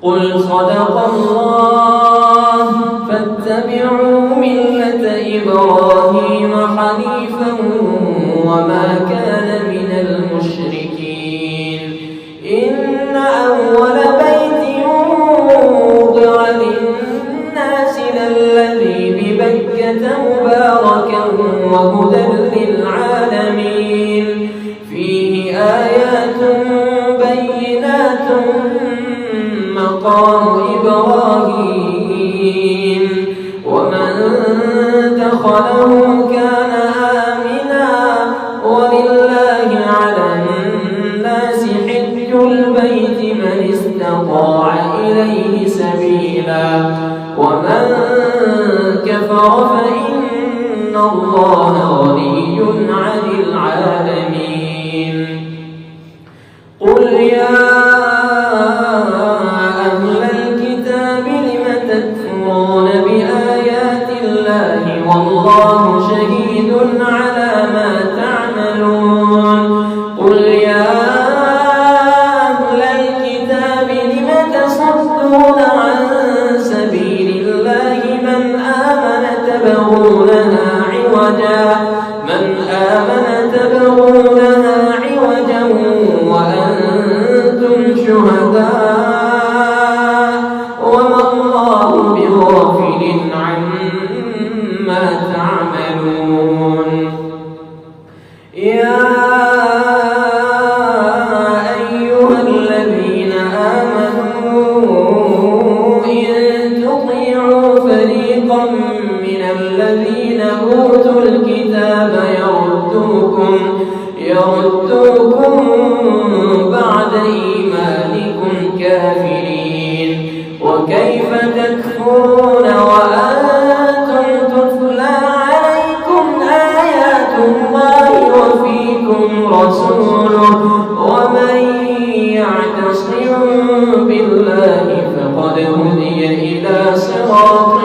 قل صدق الله فاتبعوا ملة إبراهيم حنيفا وما كان من المشركين إن أول بيت وضع للناس للذي ببكة مباركا وهدى للعالمين فيه آيات بينات مقام إبراهيم ومن دخله كان آمنا ولله على الناس حج البيت من استطاع إليه سبيلا ومن كفر فإن الله غني عن العالمين قل يا والله شهيد على ما تعملون قل يا أهل الكتاب لم تصدون عن سبيل الله من آمن تبغونها عوجا وأنتم شهداء وما الله بغافل عما تعملون يا أيها الذين آمنوا إن تطيعوا فريقا من الذين أوتوا الكتاب يردوكم بعد إيمانكم كافرين وكيف تكفرون وأنتم تتلى عليكم آيات الله وفيكم رسوله ومن يعتصم بالله فقد هدي إلى صراط